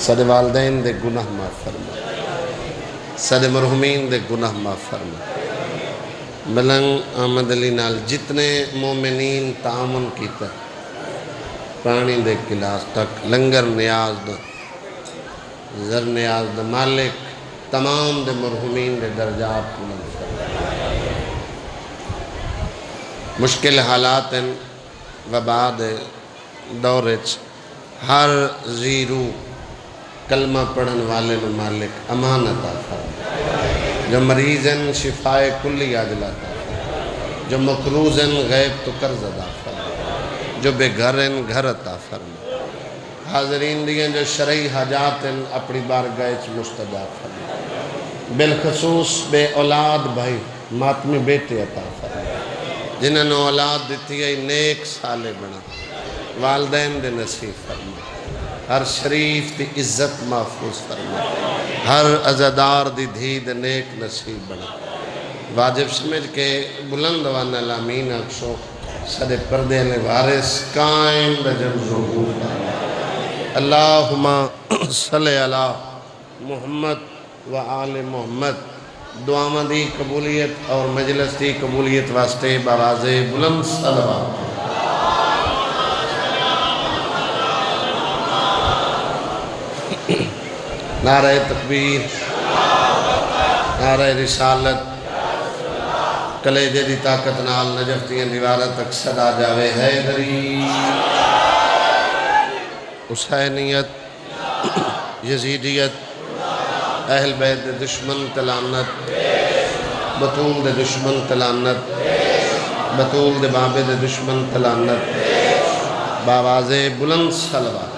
سارے والدین دے گناہ معاف فرما، سارے مرحومین دے گناہ معاف فرما۔ ملنگ احمد علی نال جتنے مومنین تعاون کیتا پانی دے گلاس تک لنگر نیاز دا زر نیاز دا مالک تمام دے مرحومین دے درجات بلند فرما۔ مشکل حالات وبا دے دورچ ہر زیرو کلمہ پڑھن والے نو مالک امان عطا فرما، جو مریض ہیں شفائے کلی عاجلہ عطا فرما، جو مقروض ہیں غیب تو قرض عطا فرما، جو بے گھر ہیں گھر عطا فرما، حاضرین دیئے جو شرعی حاجات ہیں اپنی بارگاہ وچ مستجاب فرما، بالخصوص بے اولاد بھائی ماتمی بیٹے عطا فرما، جنہوں نے اولاد دیتی ہے نیک سالے بنا، والدین دے نصیب فرما، ہر شریف دی عزت محفوظ فرما، ہر عزادار دی دھی دے نیک نصیب بنا۔ واجب سمجھ کے بلند وانا الامین اکشو صدے پردے نے وارث قائم رجم ظہور فرما۔ اللہم صلی علی محمد و آل محمد۔ دعاواں دی قبولیت اور مجلس دی قبولیت واسطے باواز بلند صلوات۔ نعرہ تکبیر، نعرہ رسالت، کلیجے دی طاقت نال نجف دیاں دیوارہ تک صدا جاوے حیدری، حسینیت، یزیدیت، اہل بیت دے دشمن تلانت، بطول دے دشمن تلانت، بطول دے بابے دے دشمن تلانت، باواز بلند صلوات۔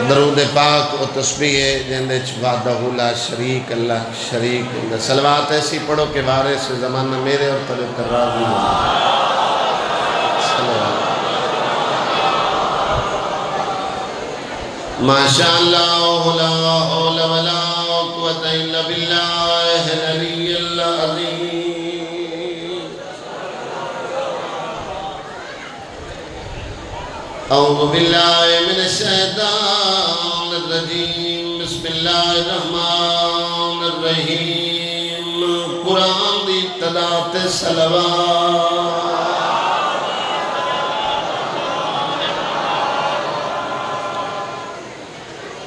درود پاک و تسبیح جندے وحدہ لا شریک اللہ شریک اللہ۔ صلوات ایسی پڑھو کہ وارث زمانہ میرے اور تلے کر راضی ہو۔ ماشاءاللہ لا حول ولا قوة الا باللہ العلی العظیم۔ اعوذ باللہ من الشیطان الرجیم، بسم اللہ الرحمن الرحیم۔ قرآن دی ابتدا تے صلوات۔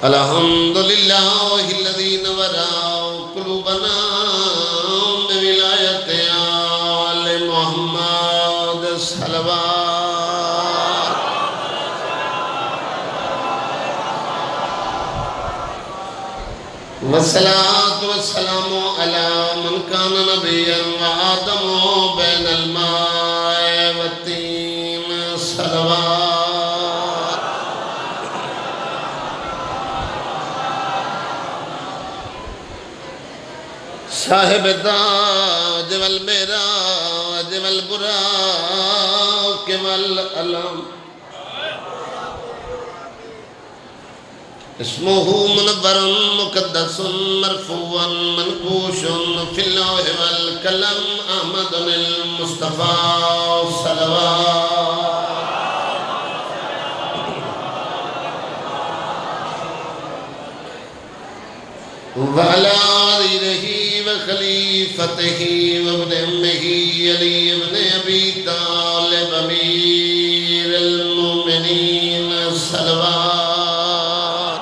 الحمدللہ الذی نور قلوبنا بولایت آل محمد صلوات۔ والصلاة والسلام علی من کان نبیا وآدم بین الماء والطین صلوات۔ صاحب تاج والمعراج والبراق والعلم، اسمہ منور مقدس مرفوع منقوش فی اللوح والقلم، احمد المصطفیٰ صلوات۔ وعلى آله وخليفته وابن أمه علي بن أبي طالب أمير المؤمنين صلوات۔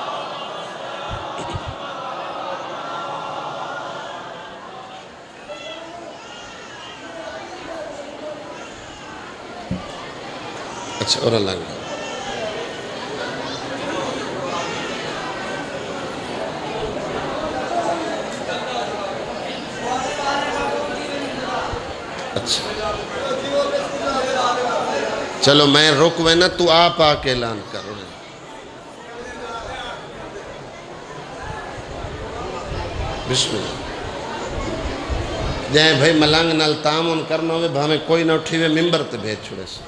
اچھا اور اللہ کا چلو میں رک وینا تو آپ آکے اعلان کرو۔ بسم اللہ۔ جائیں بھائی ملانگ نال تعامن کرنا ہوئے بھامیں کوئی نہ اٹھی ہوئے ممبر تے بھیج چھوڑے سے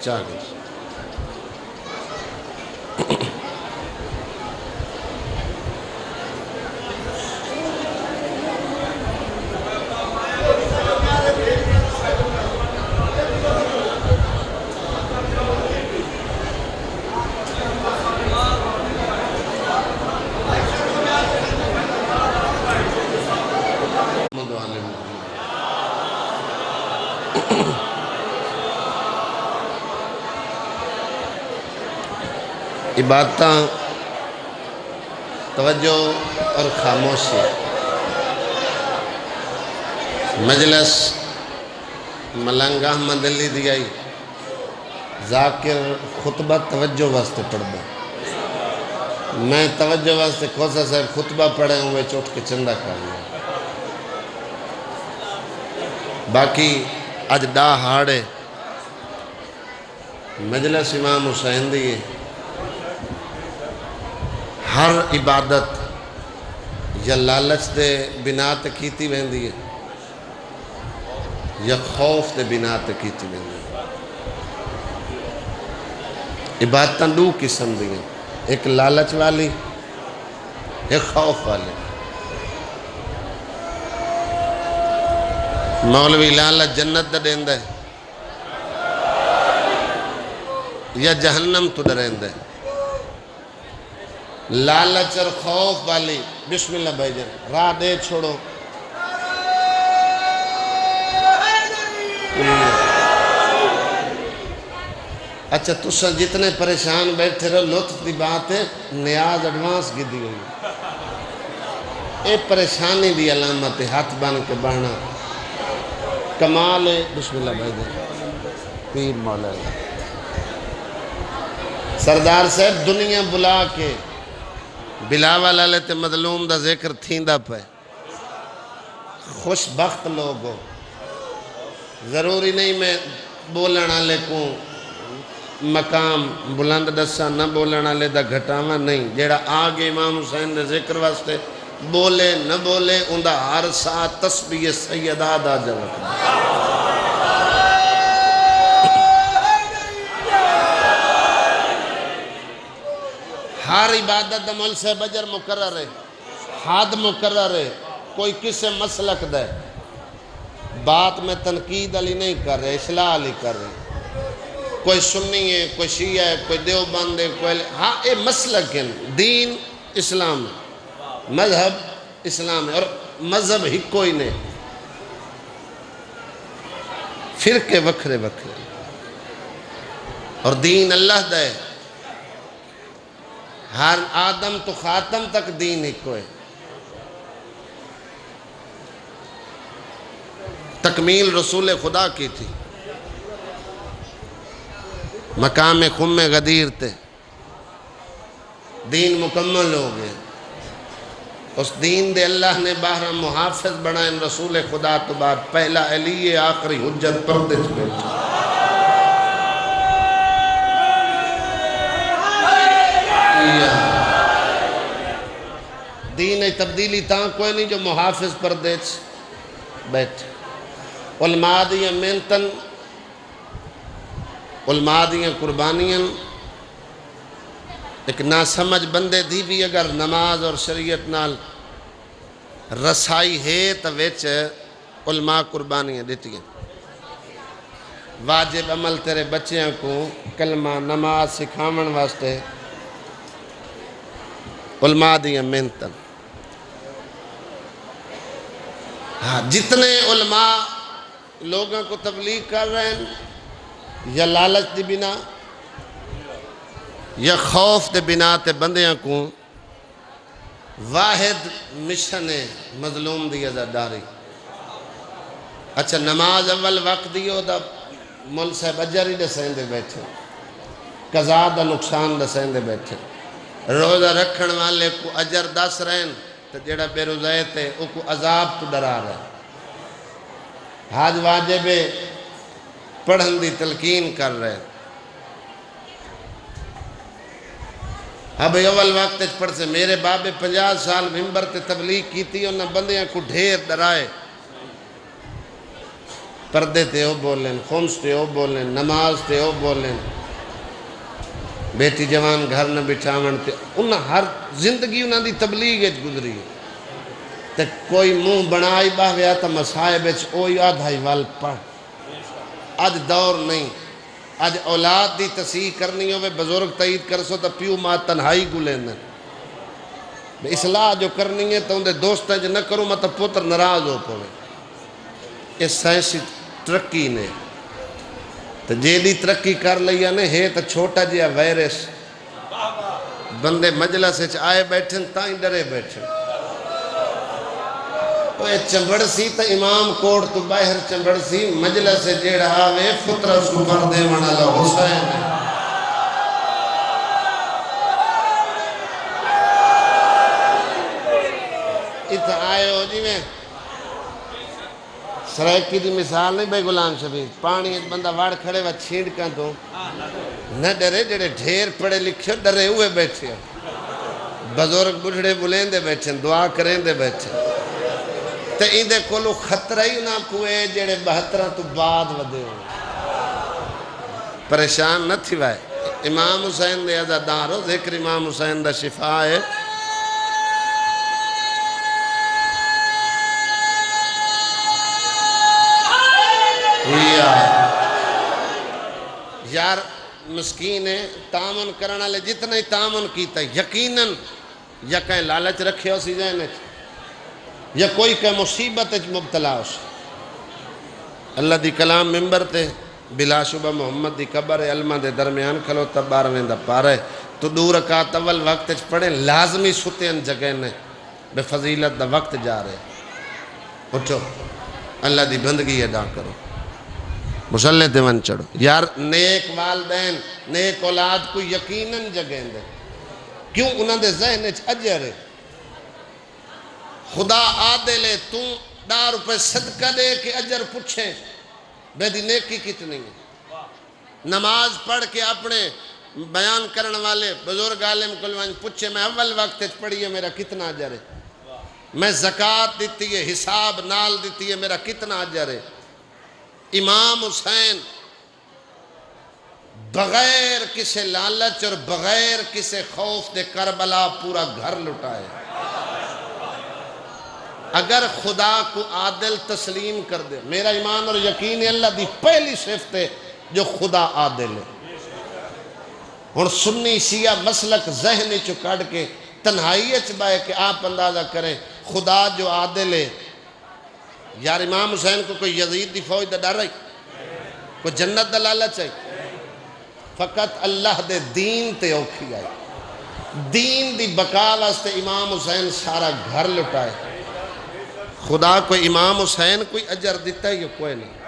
چاہ گئے۔ عبادتاں توجہ اور خاموشی، مجلس ملنگ احمد علی دی آئی، ذاکر خطبہ توجہ واسطے پڑھ دا، میں توجہ واسطے کھوسا صاحب خطبہ پڑھے ہوئے چوٹ کے چندہ کر لیا، باقی اج ڈا ہاڑے مجلس امام حسین دی ہر عبادت یا لالچ دے بنا تے کیتی ویندی ہے یا خوف دے بنا تے کیتی ویندی ہے۔ عبادتاں دو قسم دی ہیں، ایک لالچ والی ایک خوف والی۔ مولوی لالچ جنت دا دیندہ ہے یا جہنم تو ڈریندہ ہے۔ لالچ اور خوف والی، بسم اللہ بھائی جان راہ دے چھوڑو، اچھا تُسا جتنے پریشان بیٹھے رہو، لطف دی بات ہے، نیاز ایڈوانس گی دی ہوئی، اے پریشانی دی علامت ہے، ہاتھ بان کے بڑھنا کمال ہے۔ بسم اللہ بھائی جان پیر مولا اللہ سردار صاحب دنیا بلا کے بلاول والے تے مظلوم دا ذکر تھیندا پے، خوش بخت لوگ ہو، ضروری نہیں میں بولن والے کو مقام بلند دسا، نہ بولن والے دا گھٹاوا نہیں، جیڑا آگے امام حسین دے ذکر واسطے بولے نہ بولے اندہ ہر ساتھ تسبیح سیدہ دا جواب۔ ہر عبادت دا مول سے بجر مقرر ہے، حد مقرر ہے، کوئی کسے مسلک دے، بات میں تنقید علی نہیں کر رہے، اصلاح علی کر رہے، کوئی سنی ہے، کوئی شیعہ ہے، کوئی دیوبند ہے، کوئی ہاں اے مسلک ہے، دین اسلام ہے، مذہب اسلام ہے، اور مذہب ہی کوئی نہیں، فرقے وکھرے وکھرے، اور دین اللہ دے، ہر آدم تو خاتم تک دین ہی کوئی، تکمیل رسول خدا کی تھی، مقام خم غدیر تے دین مکمل ہو گئے، اس دین دے اللہ نے باہر محافظ بنائیں رسول خدا تو بعد پہلا علی آخری حجت پردے چھوڑے دین تبدیلی تاں کوئی نہیں جو محافظ پردے بیٹھے، علماء دیاں محنتاں، علماء دیاں قربانیاں، ایک ناسمجھ بندے دی بھی اگر نماز اور شریعت نال رسائی ہے تو ویچ علماء قربانیاں دیتی ہیں، واجب عمل تیرے بچیاں کو کلمہ نماز سکھاون واسطے علماء دیاں محنتاں۔ ہاں جتنے علماء لوگوں کو تبلیغ کر رہے ہیں یا لالچ دی بنا یا خوف دے بنا تے بندیاں کو واحد مشن ہے مظلوم دی عزاداری۔ اچھا نماز اول وقت دیو دا مول صاحب اجر ہی دسیں دے بیٹھے، قضا دا نقصان دسیں دے بیٹھے، روزہ رکھن والے کو اجر دس رہن تو جڑا بے روزے تے او کو عذاب تو ڈرا رہے، حج واجب پڑھن دی تلقین کر رہے، اب اول وقت پڑھ سے میرے بابے 50 سال ممبر تے تبلیغ کیتی انہاں بندیاں کو ڈھیر ڈرائے، پردے تے او بولیں، خمس تے او بولیں، نماز تے او بولیں، بیٹی جوان گھر نہ بٹھاون تے انہاں ہر زندگی انہاں دی تبلیغ گزری تے کوئی منہ بنائی باہویا تا مسائب اوئی آدھائی وال پڑھ۔ آج دور نہیں، آج اولاد دی تصحیح کرنی ہوئے بزرگ تعید کر سو تا پیو ماں تنہائی گلیں دیں، اصلاح جو کرنی ہے تو اندھے دوستیں جو نہ کروں مطلب پتر ناراض ہو پوے، اس سائنسی ترقی نے تو جیڑی ترقی کر لیا نے ہے تو چھوٹا جیا وائرس بندے مجلس آئے بیٹھن تائیں ڈرے بیٹھن وہ چمبڑ سی تو امام کوٹ تو باہر چمبڑ سی مجلس جیڑا آوے فطرہ سو کر دے منالا حسین ہے اتھا آئے ہو جی میں سرائکی دی مثال نہیں بھائی غلام شبیر پانی بندہ واڑ کھڑے و چھینڈ کان تو نہ ڈرے جڑے ڈھیر پڑھے لکھے ڈرے ہوئے بیٹھے بزرگ بڑھڑے بلین دے بیٹھے دعا کریں دے بیٹھے تے اندے کولو خطرہ ہی نہ کوئے جڑے 72 تو بعد ودے ہوں پریشان نہ تھی وائے امام حسین دے عزادارو ذکر امام حسین دا شفا ہے یار مسکین ہے تعامن کرنا لے جتنا ہی تعامن کیتا ہے یقیناً یا کہیں لالچ رکھے ہو سی جائنے یا کوئی کہ مصیبت مبتلا ہو سی اللہ دی کلام ممبر تے بلا شبہ محمد دی قبر علمہ دے درمیان کھلو تب 12ویں دا پارا ہے تو دو رکعت اول وقت پڑھیں لازمی ستے ان جگہ نے بے فضیلت دا وقت جا رہے اٹھو اللہ دی بندگی ادا کرو مسلح دیون چڑھو یار نیک والدین نیک اولاد کو یقیناً جگہیں دے کیوں انہوں دے ذہن اجر ہے خدا عادل ہے تو 10 روپے صدقہ دے کہ اجر پوچھیں بے دی نیکی کتنی ہے نماز پڑھ کے اپنے بیان کرنے والے بزرگ عالم کلوان پوچھے میں اول وقت پڑھی ہے میرا کتنا اجر ہے میں زکاة دیتی ہے حساب نال دیتی ہے میرا کتنا اجر ہے امام حسین بغیر کسے لالچ اور بغیر کسے خوف دے کربلا پورا گھر لٹائے اگر خدا کو عادل تسلیم کر دے میرا ایمان اور یقین اللہ دی پہلی صفت ہے جو خدا عادل ہے اور سنی شیعہ مسلک ذہنی چکڑ کے تنہائی چبائے کہ آپ اندازہ کریں خدا جو عادل ہے یار امام حسین کو کوئی یزید دی فوج دا ڈر رہی کوئی جنت دا لالچ ہے فقط اللہ دے دین تے اوکھی آئی دین دی بقا واسطے امام حسین سارا گھر لٹائے خدا کوئی امام حسین کوئی اجر دیتا ہے یا کوئی نہیں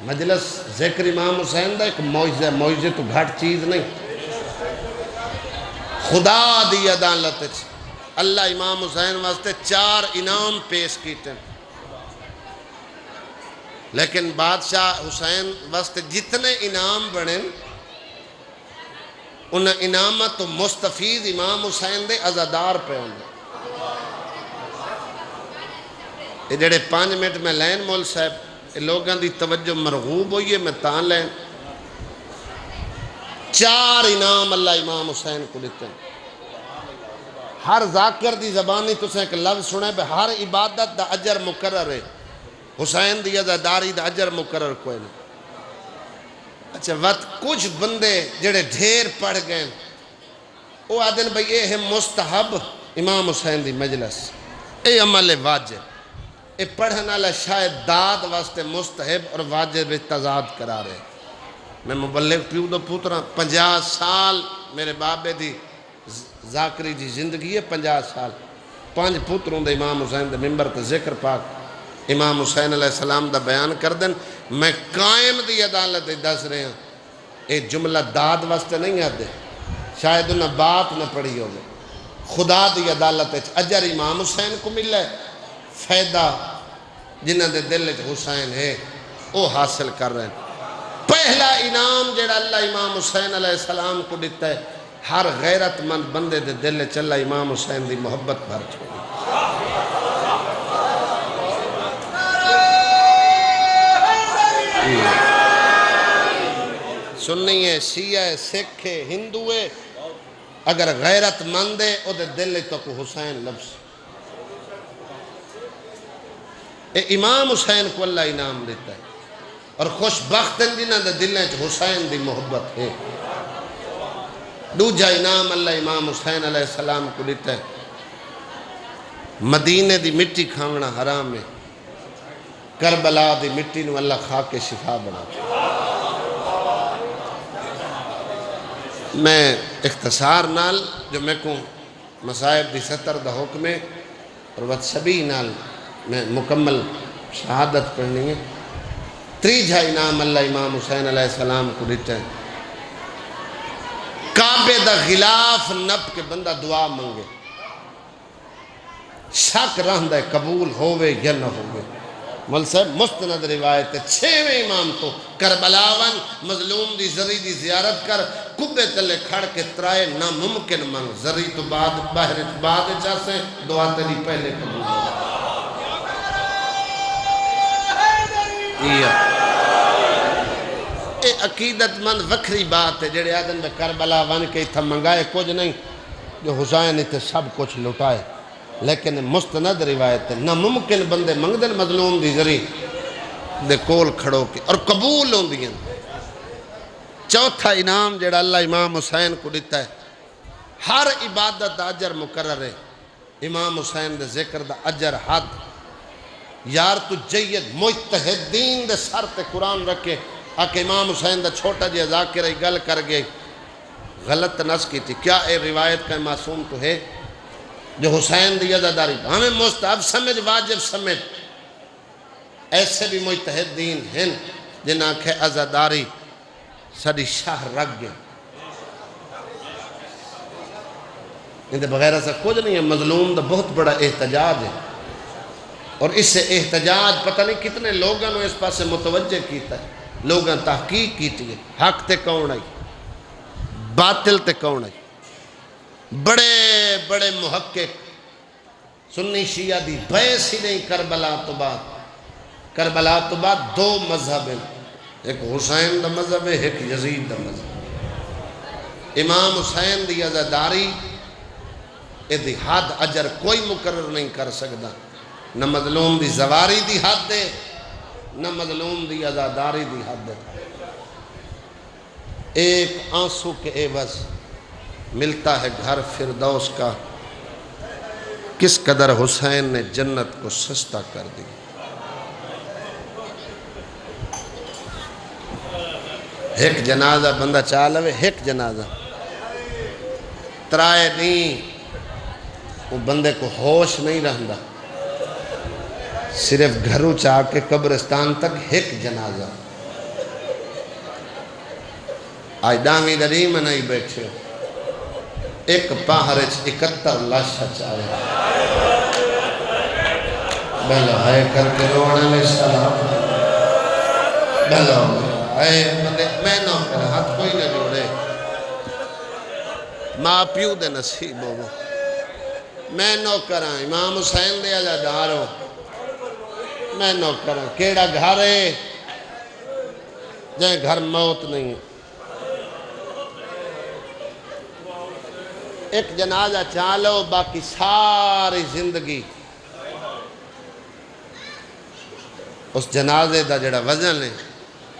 مجلس ذکر امام حسین دا ایک معجزہ معجزہ تو گھٹ چیز نہیں خدا دی عدالت اللہ امام حسین واسطے 4 انعام پیش کیتے ہیں لیکن بادشاہ حسین واسطے جتنے انعام بڑھیں انہیں انعامت تو مستفید امام حسین دے عزادار پہ ہوں یہ جڑے 5 منٹ میں لین مول صاحب لوگاں دی توجہ مرغوب ہوئی ہے میں تان لین 4 انعام اللہ امام حسین کو لیتے ہیں ہر ذاکر دی زبانی تو سے ایک لفظ سنے بے ہر عبادت دا اجر مقرر ہے حسین دی عزاداری دا اجر مقرر کوئی نہیں اچھا وقت کچھ بندے جڑے ڈھیر پڑھ گئے وہ آدھن بھئی یہ ہے مستحب امام حسین دی مجلس اے عمل واجب اے پڑھنا اللہ شاید داد واسطے مستحب اور واجب تضاد کرا رہے میں مبلغ پیو دو پوترا 50 سال میرے بابے دی ذاکری جی زندگی ہے 50 سال 5 پوتروں دے امام حسین دے ممبر تے ذکر پاک امام حسین علیہ السلام دا بیان کر دیں میں قائم دی عدالت دس رہے ہیں ایک جملہ داد واسطے نہیں آتے شاید انہیں بات نہ پڑھی ہوگی خدا دی عدالت اجر امام حسین کو مل ہے فائدہ جنہ دے دل حسین ہے وہ حاصل کر رہے ہیں پہلا انعام جڑا اللہ امام حسین علیہ السلام کو دیتا ہے ہر غیرت مند بندے دے دل چلا امام حسین دی محبت بھر چھوڑی سنی ہے شیعہ ہے سکھ ہے ہندو ہے اگر غیرت مند ہے او دے دل تو کو حسین لفظ اے امام حسین کو اللہ انعام دیتا ہے اور خوش بخت جنہ دے دلیں حسین دی محبت ہے دوجہ انعام اللہ امام حسین علیہ السلام کو دیتا ہے مدینے دی مٹی کھاونا حرام ہے کربلا دی مٹی نو اللہ خاک کے شفا بنا دے۔ میں اختصار نال جو میں کو مصائب دی ستر دا حکم ہے اور واتسبی نال میں مکمل شہادت پڑھنی ہے۔ تریجا انعام اللہ امام حسین علیہ السلام کو دیتا ہے، کعبے دا غلاف نپ کے بندہ دعا منگے، شک رہندہ ہے قبول ہوئے یا نہ ہوئے۔ مول صاحب مستند روایت ہے، 6ویں امام تو کربلاون مظلوم دی زری دی زیارت کر، کبے تلے کھڑ کے ترائے ناممکن منگ، زری تو بعد باہر بعد چاسے دعا تیری پہلے قبول ہو۔ اے عقیدت مند وکھری بات ہے جڑے آدم میں کربلا ون کے تھا منگائے کچھ نہیں، جو حسین تے سب کچھ لٹائے، لیکن مستند روایت ہے ناممکن بندے منگ دن مظلوم دی ذری دے کول کھڑو کے اور قبول ہوں دیں۔ چوتھا انعام جڑا اللہ امام حسین کو دیتا ہے، ہر عبادت دا اجر مقرر ہے، امام حسین دے ذکر دا اجر حد۔ یار تو جید مجتہدین دے سر تے قرآن رکھے، آکے امام حسین دا چھوٹا جی ذاکرہ گل کر گئے، غلط نس کی تھی، کیا اے روایت کا معصوم تو ہے جو حسین دی عزاداری ہمیں مستحب سمجھ واجب سمجھ؟ ایسے بھی مجتہدین ہیں جنہاں کہ عزاداری ساری شاہ رکھ گئے، اندھے بغیرہ سے کچھ نہیں ہے۔ مظلوم دا بہت بڑا احتجاج ہے، اور اس سے احتجاج پتہ نہیں کتنے لوگوں نے اس پاس سے متوجہ کیتا ہے، لوگوں تحقیق کیتی ہے، حق تے کون آئی باطل تے کون آئی۔ بڑے بڑے محقق سنی شیعہ دی بحث ہی نہیں کربلا تو بعد دو مذہب ہیں، ایک حسین دا مذہب ہے، ایک یزید دا مذہب۔ امام حسین دی عزاداری دی حد اجر کوئی مقرر نہیں کر سکتا، نہ مظلوم دی زواری دی حد دے نہ مظلوم دی عزاداری دی حد دے۔ ایک آنسو کے عوض ملتا ہے گھر فردوس کا، کس قدر حسین نے جنت کو سستا کر دی۔ ایک جنازہ بندہ چالوے، ایک جنازہ ترائے نہیں، وہ بندے کو ہوش نہیں رہندا، صرف گھروں چاہ کے قبرستان تک ایک جنازہ۔ آج دامی دری منائی بیٹھے ہو، ایک پاہرچ 71 لاشا چاہے، بہلو ہے کر کے رونے میں سلام، بہلو ہے میں نہ کر ہاتھ کوئی نہ جوڑے، ماں پیو دے نصیب ہو، میں نہ کراں امام حسین دے عزادار ہو، میں نہ کراں کیڑا گھر ہے جائیں گھر موت نہیں ہے۔ ایک جنازہ چالو، باقی ساری زندگی اس جنازے دا جڑا وزن ہے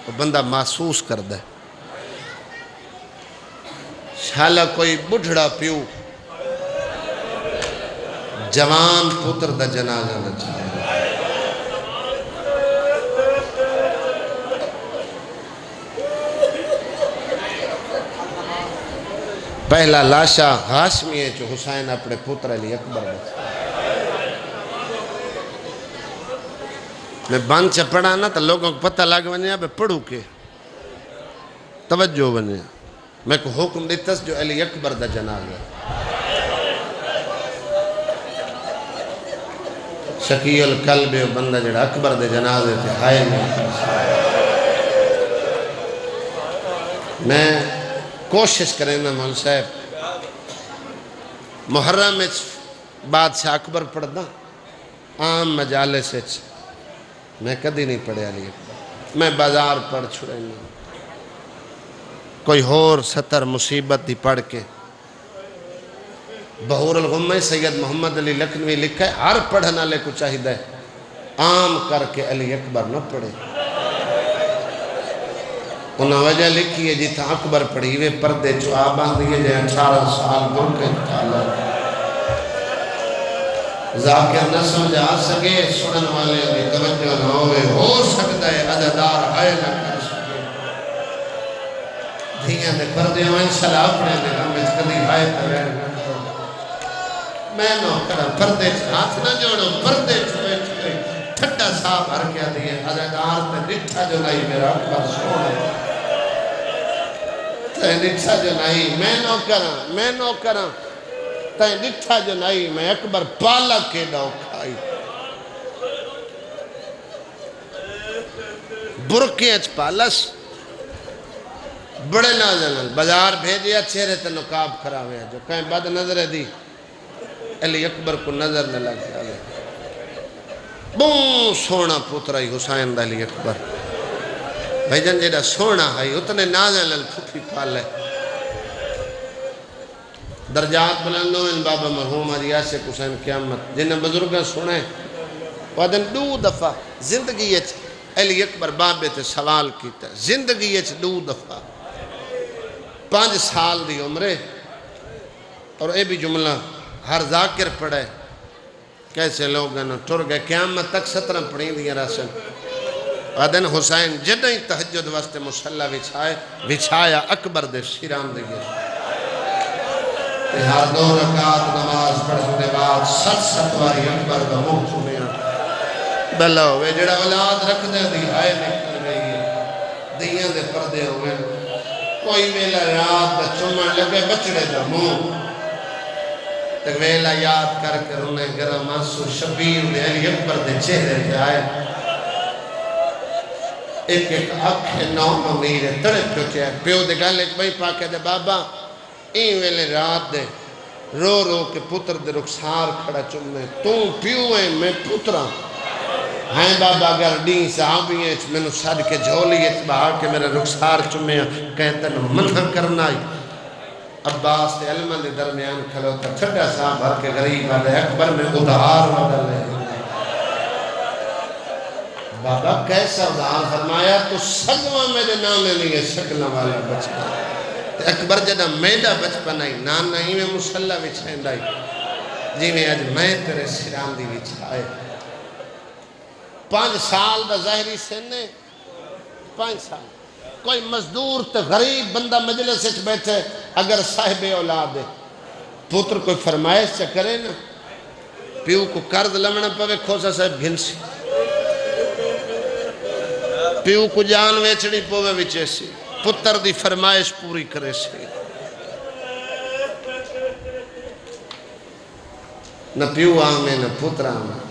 وہ بندہ محسوس کردا ہے۔ شالا کوئی بڑھڑا پیو جوان پتر دا جنازہ نہ چاہے، پہلا لاشا ہاشمی ہے جو حسین اپنے پتر علی اکبر بچا۔ میں بند سے پڑھا نا تو لوگوں کو پتہ لگ بنیا بے پڑھو کے توجہ بنیا، میں کو حکم دیتس جو علی اکبر دا جنازہ، شقی القلب بندہ جڑا اکبر دے جنازے تھے ہائے میں کوشش کریں نا مول صاحب محرم بادشاہ اکبر پڑھنا عام مجالس میں کدی نہیں پڑھے علی اکبر، میں بازار پڑھ چھڑے نہیں، کوئی ہور ستر مصیبت دی پڑھ کے۔ بہور الغمہ سید محمد علی لکھنوی لکھا ہے ہر پڑھنا لے کو چاہیدہ ہے عام کر کے علی اکبر نہ پڑھے۔ انہاں وجہ لکھی ہے جیتا اکبر پڑھی ہوئے پردے چوا باندھئے جائے 18 سال برکے تعالیٰ ذاکر نہ سمجھا سکے، سنن والے بھی توجہ نہ ہوئے پردے ہوئے سلام پڑھے دے ہم اس کدی بھائی تغیر میں نو کرا پردے ہاتھ نہ جوڑو پردے چھوئے چھوئے ٹھٹا صاحب ہر کیا دیئے حضرت آر تے نٹھا جو نہیں میرا اکبر سوڑے تے نٹھا جو نہیں میں نو کرا تے نٹھا جو نہیں میں اکبر پالا کے ڈاؤ کھائی برکیں اچ پالس بڑے نازل بازار بھیجیا چہرے تے نقاب کھراوے جو کہیں بد نظر دی علی اکبر کو نظر نہ لگ جائے بہت سونا پوترائی حسین دا علی اکبر بھائی جن جیڑا سونا ہے اتنے نازل پھوپھی پالے درجات بلندوں ان بابا مرحوم عریاسے حسین قیامت جنہیں بزرگاں سنے وعدن دو دفعہ زندگی علی اکبر بابے تے سوال کیتا زندگی دو دفعہ 5 سال دی عمرے اور اے بھی جملہ ہر ذاکر پڑھے کیسے لوگ ٹر گئے قیامت تک 17 پڑھیں دیا رسن وعدن حسین جدیں تہجد واسطے مسلح وچھایا اکبر دے شیران دے گئے ہر 2 رکعت نماز پڑھنے بعد 7 واری اکبر کا منہ چومیا بلو وے جڑا اولاد رکھ دے دی ہائے نکل رہی ہے دیاں دے پردے ہوئے کوئی ویلا رات دا چومن لگے بچڑے دا منہ تے ویلا یاد کر کے انہیں گرم آنسو شبیر دے علی اکبر دے چہرے پہ آئے ایک اکھے نوم امیرے تڑے پھوٹے پیو دے گالے ایک بھائی پاکے دے بابا این ویلے رات دے رو رو کے پتر دے رخسار کھڑا چمنے توں پیو ہے میں پترہ ہائیں بابا اگر دین صحابی ہیں میں نے ساڑھ کے جھولی ہے بہا کے میرے رخسار چمے کہتے ہیں منہ کرنا ہی عباس تے علمہ دے درمیان کھلو تا چھڑا صاحب بھر کے غریب آلے اکبر میں ادھار بدل ہے بابا کیسا ادھار فرمایا تو سگوہ میرے نامے لیے شکلہ والا بچپن اکبر جدہ میڈا بچپن آئی نانا ہی میں مسلح وچھائیں دائی جی میں آج میں تیرے سران دی وچھائے 5 سال دا ظاہری سننے 5 سال کوئی مزدور تے غریب بندہ مجلس اچھ بیٹھے اگر صاحب اولاد ہے پتر کوئی فرمائش چا کرے نا پیو کو کرد لمنا پوے کھوسا صاحب گھنسی پیو کو جان ویچڑی پوے وچے سی پتر دی فرمائش پوری کرے سی نہ پیو آمیں نہ پتر آمیں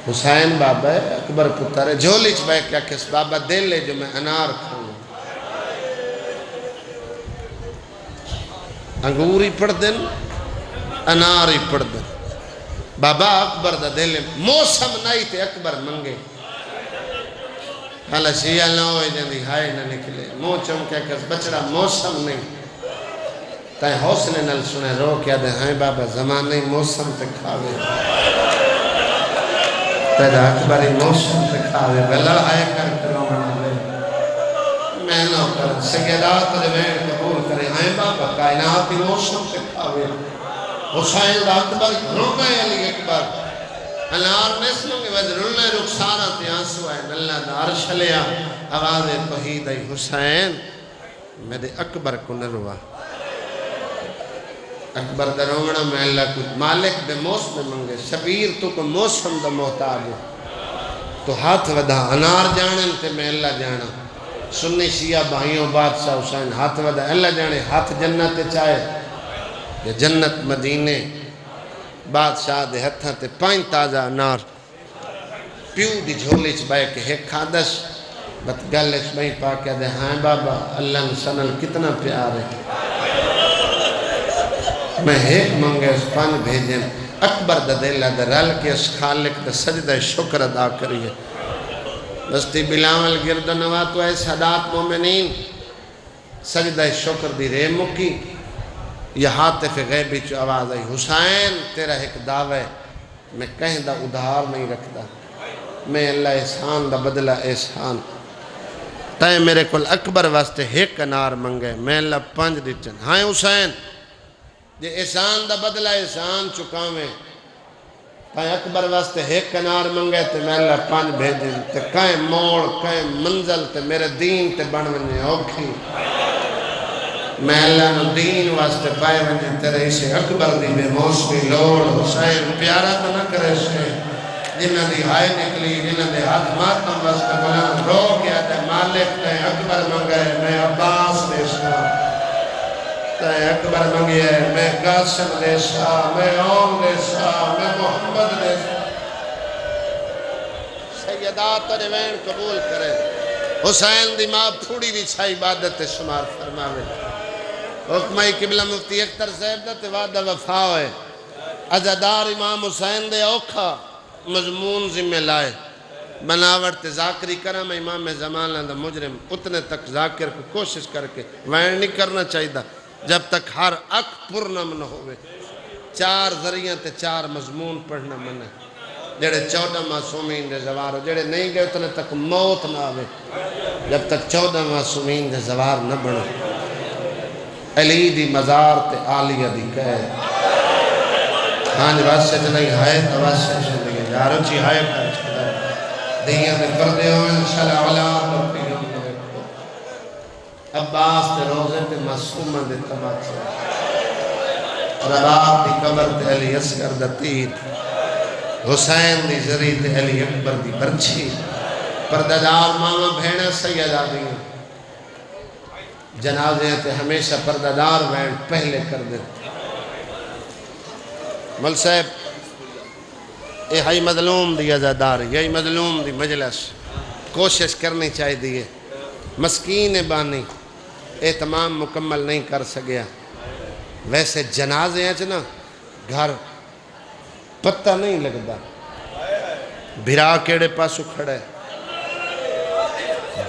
حسین بابا ہے اکبر پتر ہے جھولی چھ بے کیا کس بابا دے لے جو میں انار کھاؤں انگوری پڑھ دن اناری پڑھ دن بابا اکبر دا دے لے موسم نہیں تے اکبر منگے حالا شیعہ نہ ہوئے جاندی ہائے نہ نکلے مو چمکے کس بچڑا موسم نہیں تائیں حوصلے نل سنے رو کیا دے ہائیں بابا زمانے موسم تے کھاوے تیرا اکبری موسم تے کھاوے بلا آئے کر کرو بنا لے میں نو کر سگیدات دے وین قبول کرے ہائیں بابا کائناتی موسم تے کھاوے حسین دا اکبر رو گئے علی اکبر انار نسلوں کے وجہ رلنے رخسارہ تے آنسو آئے نلہ دار شلیا آواز توحید آئی حسین میرے اکبر کو نروا اکبر دا رونا میں اللہ کو مالک بے موسم منگے شبیر تو کو موسم دا محتاج ہے تو ہاتھ ودا انار جانن تے میں اللہ جانا سنی شیعہ بھائیوں بادشاہ حسین ہاتھ ودا اللہ جانے ہاتھ جنت چاہے یا جنت مدینے بادشاہ دے ہتھاں تے 5 تازہ انار پیو دی جھولی چھ بائے کہ ایک کھادش بت گلے چھ بائیں پاکے دے ہاں بابا اللہ نسنل کتنا پیار ہے میں ایک منگے اس 5 بھیجیں اکبر دا دلہ دا رل کے اس خالق دا سجدہ شکر ادا کریے بستی بلاول گرد نواتو اے سادات مومنین سجدہ شکر دی رے مکی یہ حاطف غیبی چو آواز آئی حسین تیرا ایک دعوے میں کہیں دا ادھار نہیں رکھتا میں اللہ احسان دا بدلہ احسان تائیں میرے کل اکبر واسطے ایک انار منگے میں اللہ 5 دیچن ہائیں حسین یہ احسان دا بدلہ احسان چکا میں کہیں اکبر واسطے ایک کنار منگے تے میں اللہ 5 بھیجیں تے کہیں موڑ کہیں منزل تے میرے دین تے بن ونے اوکھی میں اللہ نو دین واسطے پائے ونے تیرے اسے اکبر دی بے موسمی لوڑ حسین پیارا تو نہ کرے سے جنہ دی ہائے نکلی جنہ دے ہاتھ ماتم واسطے بلان رو گیا تے مالک تے اکبر منگے میں عباس دیشنا تے اکبر منگے میں قاسم دیشنا میں اوم دیشنا میں محمد دیشنا سیدات اور وین قبول کرے حسین دی ماں پھوڑی بھی چھا عبادت شمار فرماوے حکمہ قبلہ مفتی اختر صاحب دا تے وعدہ وفا ہوئے عزادار امام حسین دے اوکھا مضمون ذمہ لائے بناوٹ تے ذاکری کرم امام زمانہ دا مجرم اتنے تک ذاکر کو کوشش کر کے وین نہیں کرنا چاہیے جب تک ہر اک پرنم نہ ہوئے 4 ذریعہ تے 4 مضمون پڑھنا منہ جڑے 14 معصومین دے زوار ہو جڑے نہیں گئے اتنے تک موت نہ آوے جب تک 14 معصومین دے زوار نہ بڑھو علی دی مزار تے آلیہ دی قید ہاں جی واسطے چلائی ہائے تو واسطے چلائی یارو چی ہائے کر چکتا دیاں دے پردے ہوئے انشاءاللہ اولاد اور پیغم ہوئے عباس تے روزے تے معصومہ دے تباہ رباب دی قبر تے علی اصغر دا تیر حسین دی زری تے علی اکبر دی برچھی پرددار ماما بھیڑا سیدہ دیاں جنازے تے ہمیشہ پرددار بھیڑ پہلے کر دیتے مل صاحب یہ ہائی مظلوم دی عزادار یہی مظلوم دی مجلس کوشش کرنی چاہی دیئے مسکین بانی اہتمام مکمل نہیں کر سکیا ویسے جنازے ہیں چنا گھر پتہ نہیں لگتا بھرا کیڑے پاسو کھڑے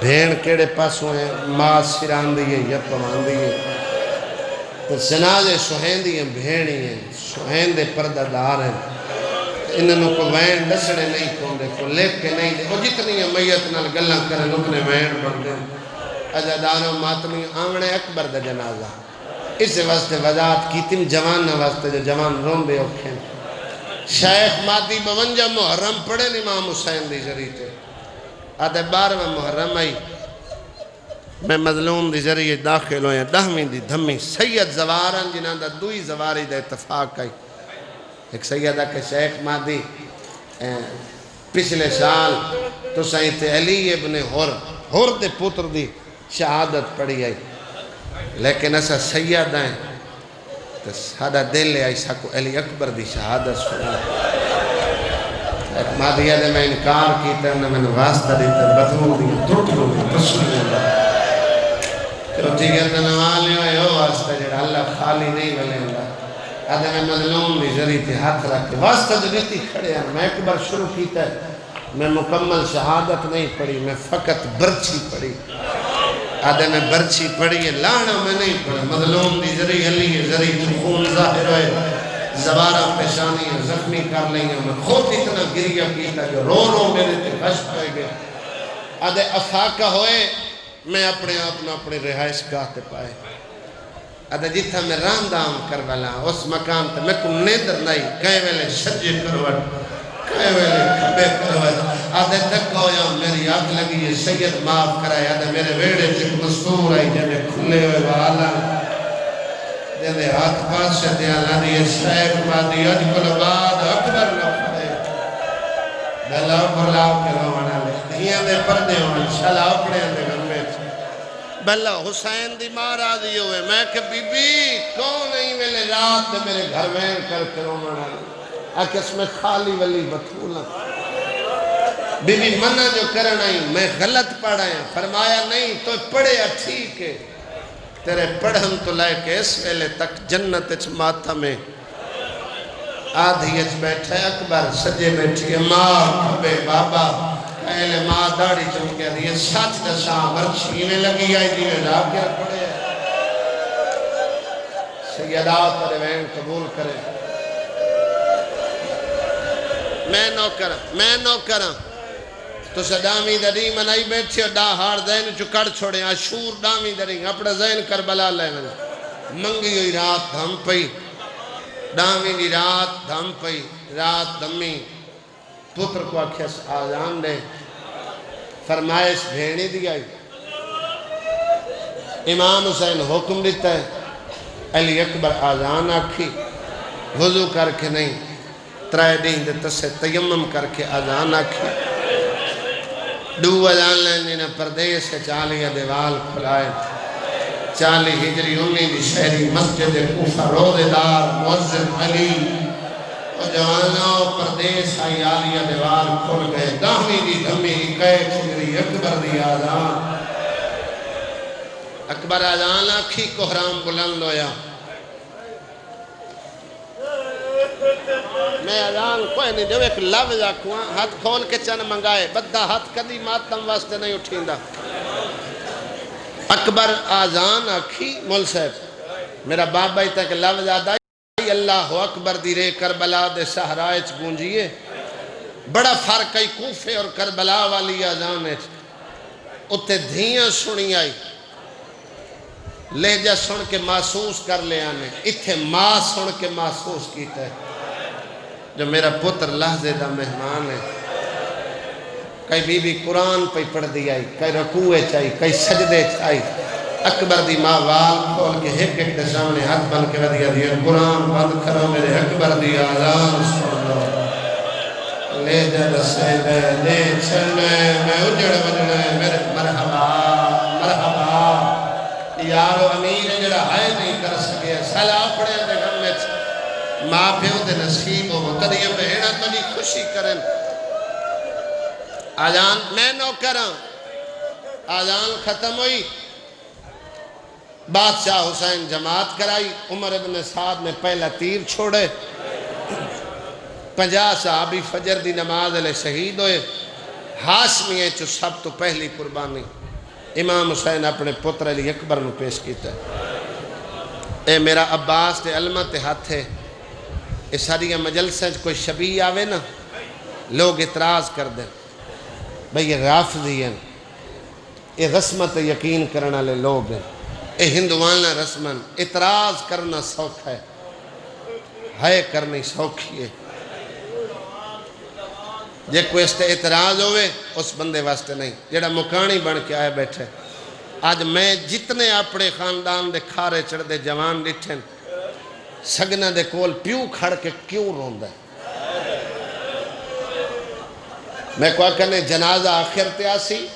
بھین کیڑے پاسو ہیں ماں سران دیئے یا پوان دیئے تو جنازے سوہین دیئے بھینی ہیں سوہین دے پردہ دار ہیں انہوں کو وین ڈسڑے نہیں کوندے کو لیک کے نہیں دے وہ جتنی میت نال گلہ کرے لکنے وین بڑھ دے عزاداروں ماتمی آمنے اکبر دا جنازہ اس واسطے وضاحت کی تم جوان واسطے جو جوان روم بے اوکھیں شیخ مادی 52 محرم پڑھے امام حسین دی ذریعے آدھے 12 محرم آئی میں مظلوم دی ذریعے داخل ہوئے 10ویں دی دھمی سید زوارن جنہاں دا 2 زواری دا اتفاق آئی ایک سیدہ کے شیخ مادی پچھلے سال تو سیدہ علی ابن ہور دے پتر دی شہادت پڑھی آئی لیکن ایسا سیدہ ہیں تو سادہ دل لے آئی ساکو علی اکبر دی شہادت سنا ایک مادیہ دے میں انکار کیتا ہے انہوں نے واسطہ دیتا بدھول دیا ٹوٹ لوں گی پسل دیا تو ٹھیک نوالی ہوئے ہو واسطہ جڑا اللہ خالی نہیں بلے اللہ آدھے میں مظلوم بھی ذریعے ہاتھ رکھ کے واسطہ جو دیتی کھڑے ہیں میں اکبر شروع کیتا ہے میں مکمل شہادت نہیں پڑھی میں فقط برچی پڑھی آدھے میں برچی پڑھی ہے لانا میں نہیں پڑھا مظلوم دی ذریعے علی ذریعے خون ظاہر ہوئے زبارہ پیشانی زخمی کر لیں گے میں خود اتنا گریہ کیتا کہ رو رو میرے تے غش پائے گئے آدھے افاقہ ہوئے میں اپنے اپنا اپنے رہائش گاہتے پائے آدھے جتھا میں راندام کروالا اس مقام تے میں کم نیدر نہیں کہے ویلے شجے کروٹ کہے ویلے کھبے کروٹ آدھے تک ہویا میری آگ لگی ہے سید معاف کرائے آدھے میرے ویڑے چک مستور آئی جنہیں کھلے ہوئے وعالا جنہیں ہاتھ پاس سے دیا لانی شیخ مادی اج کل بعد اکبر نہ پڑے دلاؤ پرلاؤ کے روانہ لے دھیاں دے پردے ہوئے شلاؤ پڑے اندے گھر میں بلہ حسین دی ماں راضی ہوئے میں کہ بی بی کون نہیں ویلے رات دے میرے گھر وین کر کے روانہ لے آکے اس میں خالی ولی بطولا بی بی منہ جو کرنا ہی میں غلط پڑھا ہے فرمایا نہیں تو پڑھے ٹھیک ہے تیرے پڑھن تو لائے کہ اس ویلے تک جنت اچھ ماتا میں آدھی اچھ بیٹھے اکبر سجے بیٹھی ماں کھبے بابا کہلے ماں داڑی چمکے دیئے سچ دساں مرچینے لگی آئی دیئے راکر پڑے سیدات اور وین قبول کرے میں نو کرم تو صدامی دری منائی بیٹھے ڈا ہار ذہن چکڑ چھوڑے آشور ڈامی دری اپنا ذہن کربلا لے منگی ہوئی رات دھم پئی ڈامی دی رات دھم پئی رات دمی پتر کو آکھیس آزان دے فرمائش بھیڑی دی آئی امام حسین حکم دیتا ہے علی اکبر آزان آکھی وضو کر کے نہیں ترائے دین دے تسے تیمم کر کے آزان آکھی دو آزان لینی نے پردیس کے 40 دیوال کھلائے 40 ہجری 19 شہری مسجد کوفہ روضے دار معزز علی اور جوانوں پردیس آئی آلیہ دیوال کھل گئے دہمی دی دھمی کئے کھجری اکبر دی آزان اکبر آزان آکھی کوہرام بلند ہویا میں آزان کوئی نہیں جو ایک لفظ آکھواں ہاتھ کھول کے چن منگائے بدھا ہاتھ کدی ماتم واسطے نہیں اٹھیندہ اکبر آزان آکھی مول صاحب میرا بابا ہی تک لفظ آدھا اللہ اکبر دی رے کربلا دے سہرائچ گونجیے بڑا فرق ہے کوفے اور کربلا والی آزان ہے اتے دھیاں سنی آئی لہجہ سن کے محسوس کر لے آنے اتھے ماں سن کے محسوس کیتا ہے جو میرا پتر لحظے دا مہمان ہے کئی بی بی قرآن پہ پڑھ دی آئی کئی رکوعے چاہی کئی سجدے چاہی اکبر دی ماں وال کھول کے ایک دے سامنے ہاتھ بن کے ودیا دیا قرآن بند کرو میرے اکبر دی آزان سن لو لے جا دسے دے لے چھلنے میں اجڑ وجڑے میرے مرحبا مرحبا یارو امیر جڑا ہے نہیں کر سکے سلا پڑے دے غم میں ماں پیو دے نصیب ہو کدی بہنا تو نہیں خوشی کرن آزان میں نو کراں آزان ختم ہوئی بادشاہ حسین جماعت کرائی عمر ابن سعد نے پہلا تیر چھوڑے 50 صحابی فجر دی نماز علیہ شہید ہوئے ہاشمیے چو سب تو پہلی قربانی امام حسین اپنے پتر علی اکبر نو پیش کیتا ہے اے میرا عباس تے علمہ تے ہاتھ ہے اس ساری مجلسیں کوئی شبیہ آوے نا لوگ اعتراض کر دیں بھئی یہ رافضی ہیں یہ رسمت یقین کرنا لے لوگ ہیں اے ہندوانہ رسمن اعتراض کرنا سوکھ ہے کرنی سوکھی ہے جے کوئی اس تے اعتراض ہوئے اس بندے واسطے نہیں جیڑا مکانی بن کے آئے بیٹھے آج میں جتنے اپنے خاندان دے کھارے چڑھ دے جوان ڈٹھیں سگنہ دے کول پیو کھڑ کے کیوں روندہ ہے میں کوئی کہنے جنازہ آخر تے آسی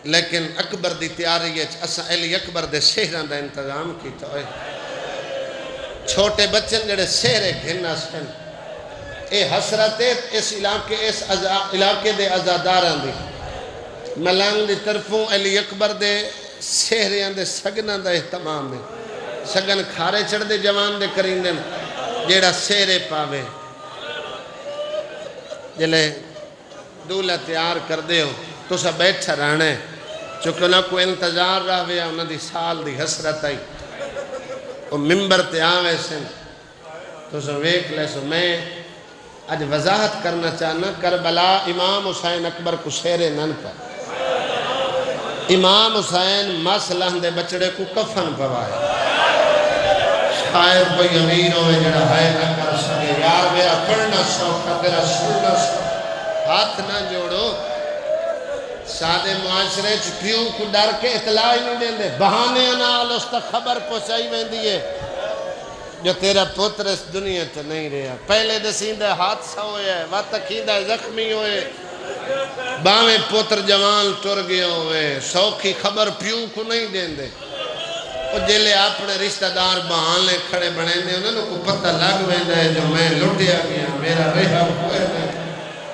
لیکن اکبر دی تیاری ہے اسا علی اکبر دے سہران دا انتظام کیتا ہوئے چھوٹے بچن جڑے سہرے گھننا سن اے حسرت اس علاقے دے ازاداران دی ملانگ دی طرفوں علی اکبر دے سہریاں دے سگنہ دا احتمام ہے سگن کھارے چڑھ دے جوان دے کریندن جیڑا سہرے پاوے جلے دولہ تیار کر دے ہو تو سا بیٹھا رہنے چونکہ انہاں کو انتظار رہ گیا انہاں دی سال دی حسرت آئی وہ ممبر تے آوے سن تو سا ویک لے سو میں آج وضاحت کرنا چاہنا کربلا امام حسین اکبر کو شیرے نن پر امام حسین مسلح دے بچڑے کو کفن پوائے شاید کوئی امیر ہوئے جڑا ہے نہ کر سکے یار میرا پڑھنا شوقہ تیرا سننا شوقہ ہاتھ نہ جوڑو سادے معاشرے چکیوں کو ڈر کے اطلاع ہی نہیں دیں دے بہانے انال اس تک خبر پہنچائی میں دیئے جو تیرا پتر اس دنیا تو نہیں رہا پہلے دسیندہ حادثہ ہوئے واتقیدہ زخمی ہوئے باویں پتر جوان ٹر گئے ہوئے سوکھی خبر پیوں کو نہیں دیں دے اور جلے اپنے رشتہ دار بہانے کھڑے بنے دے انہوں کو پتہ لگ ویندہ ہے جو میں لٹیا گیا میرا رہا ہوئے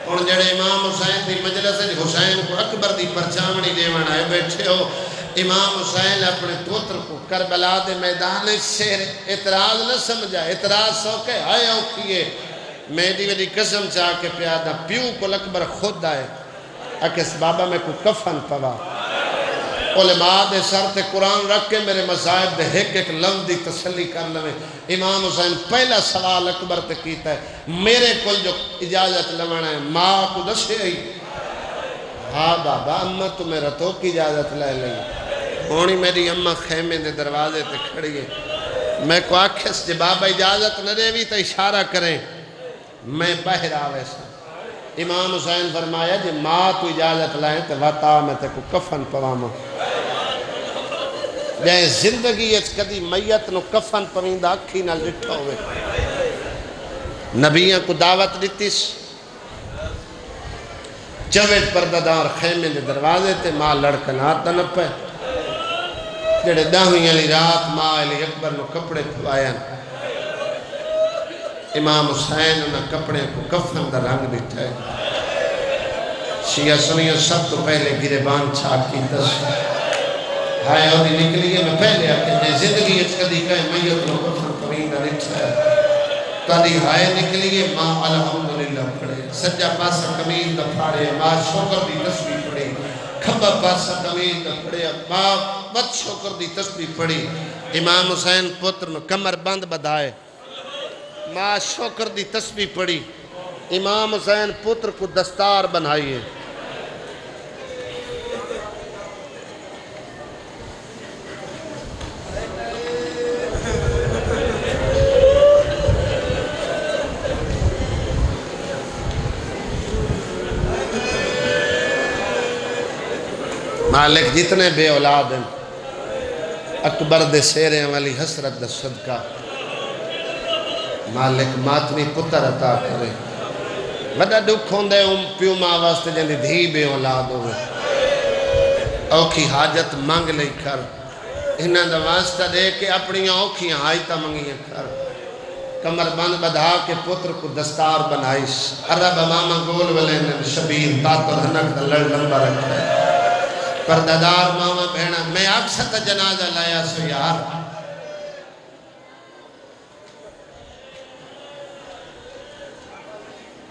اور جڑے امام حسین دی مجلس حسین کو اکبر دی پرچامنی دیوان آئے بیٹھے ہو امام حسین اپنے پتر کو کربلا دے میدان سے اعتراض نہ سمجھا اعتراض سوکے آئے اوکیے میری میری قسم چاہ کے پیادہ پیو کو اکبر خود آئے اکس بابا میں کو کفن پوا علماء دے سر تے قرآن رکھ کے میرے مصائب دے ایک لفظ دی تسلی کر لوے امام حسین پہلا سوال اکبر تے کیتا ہے میرے کل جو اجازت لوانا ہے ماں کو دسے ہی ہاں بابا اممہ تو میرا تو کی اجازت لے لئی ہونی میری اممہ خیمے دے دروازے تے کھڑی ہے میں کو آکھس جے بابا اجازت نہ دے بھی تو اشارہ کریں میں باہر آوے سا امام حسین فرمایا جی ماں تو اجازت لائیں تو وطا میں تے کو کفن پواما جائے زندگی اچ کدی میت نو کفن پویندہ اکھی نہ لٹھا ہوئے نبیوں کو دعوت دیتیس چویٹ پردادار خیمے دے دروازے تے ماں لڑکن آتا نہ پہ جڑے داہویں علی رات ماں علی اکبر نو کپڑے پھوائیں امام حسین انہاں کپڑے کو کفن دا رنگ بٹھائے شیعہ سنیوں سب تو پہلے گریبان چھاک کی تصویر ہائے اور نکلی ہے میں پہلے آکے زندگی اچھ کدی کہے میت نو کفن پویندہ لٹھا ہے کدی ہائے نکلی ہے ماں الحمدللہ پڑھے سجا پاسا کمیل دا پھاڑے ماں شکر دی تسبیح پڑھے کھبا پاسا کمیل دا پڑھے ماں بد شکر دی تسبیح پڑھی امام حسین پتر نو کمر بند بدھائے ماں شکر دی تسبیح پڑھی امام حسین پتر کو دستار بنائیے مالک جتنے بے اولاد ہیں اکبر دے سیرے والی حسرت دا صدقہ مالک ماتمی پتر عطا کرے وڈا دکھ ہوندے پیو ماں واسطے جندی دھی بے اولاد ہوئے اوکھی حاجت مانگ لئی کر انہاں دا واسطہ دے کے اپنی اوکھیاں آئیتا منگیاں کر کمر بند بدھا کے پتر کو دستار بنائیس عرب ماما گول ولین شبیر تاتر ہنک دا لڑ لمبا رکھا ہے پردادار ماما بہنا میں اکثر جنازہ لایا سو یار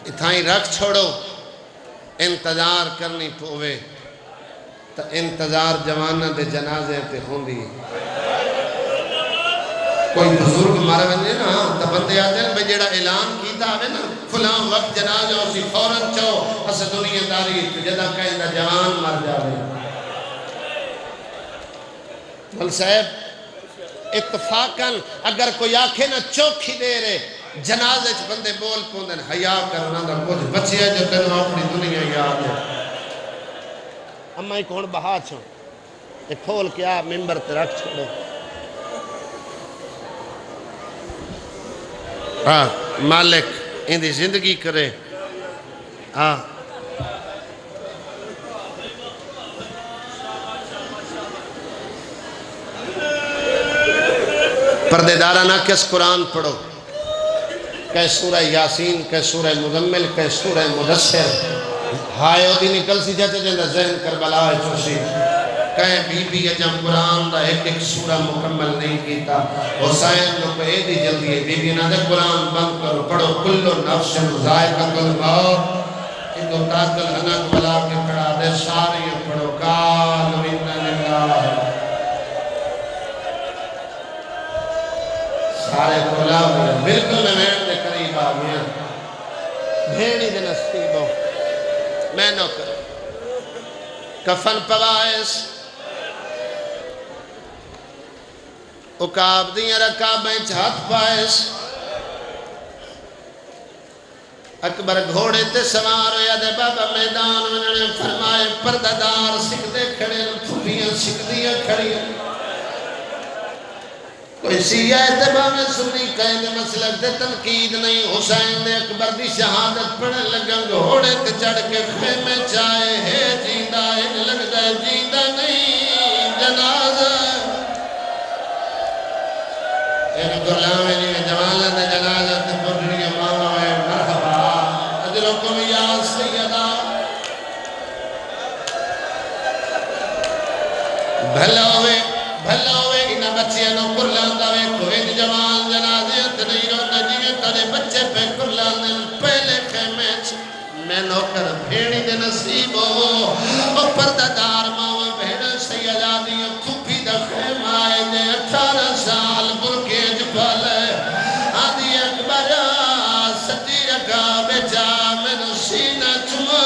اتھائیں رکھ چھوڑو انتظار کرنی پوے تا انتظار جوانہ دے جنازے تے ہوندی کوئی بزرگ مارا بندے نا تا بندے آتے ہیں بھئی جیڑا اعلان کیتا آوے نا فلان وقت جنازہ اسی فوراں چو اسے دنیا داری جدا کہیں دا جوان مر جاوے بل صاحب اتفاقاً اگر کوئی آنکھیں نہ چوکھی دے رہے جنازے چھ بندے بول پوندن حیاء کرنا دا کچھ بچے جو تنو اپنی دنیا یاد ہے اما ایک ہون بہا چھو ایک کھول کے آپ ممبر تے رکھ چھوڑو مالک اندھی زندگی کرے پردے دارانہ کس قرآن پڑھو کہ سورہ یاسین کہ سورہ مزمل کہ سورہ مدثر ہائے او دی نکل سی جاتے جندہ ذہن کربلا ہے چوشی کہیں بی بی اجم قرآن دا ایک سورہ مکمل نہیں کیتا حسین جو پہ دی جلدی ہے بی بی نہ دے قرآن بند کرو پڑھو کلو نفس ذائقۃ الموت ان دو تاکل حنک بلا کے پڑھا دے ساری پڑھو کال وینا للہ سارے کھلا ہوئے بالکل میں بھیڑ دے قریب آگیا بھیڑی دے نصیبوں میں نوکر کفن پوائس اکاب دیاں رکابیں چھات پائس اکبر گھوڑے تے سوار ہویا دے بابا میدان میں فرمائے پردادار سکھ دے کھڑے پھوپیاں سکھ دیاں کھڑی کوئی سیاہ اتباع میں سنی کہیں دے مسلک دے تنقید نہیں حسین دے اکبر دی شہادت پڑھنے لگن گھوڑے تے چڑھ کے خیمے چاہے ہے جیندہ ان لگ دے جیندہ نہیں جنازہ ان غلامی نے جوالہ دے جنازہ تے پڑھنی ماما ہے مرحبا اجرکم یا سیدہ بھلا ہوئے انہ بچے نو قرلان داوے کوئی جوان جنازیت نہیں روتا جیوے تارے بچے پہ قرلان دے پہلے خیمے میں نوکر بھیڑی دے نصیبو او پردادار ماں بھیڑ سیدہ دی کھوپی دا خیمہ آئے دے 18 سال برکیج پالے آدھی اکبر سٹی رکھا بیچا میں نو سینہ چما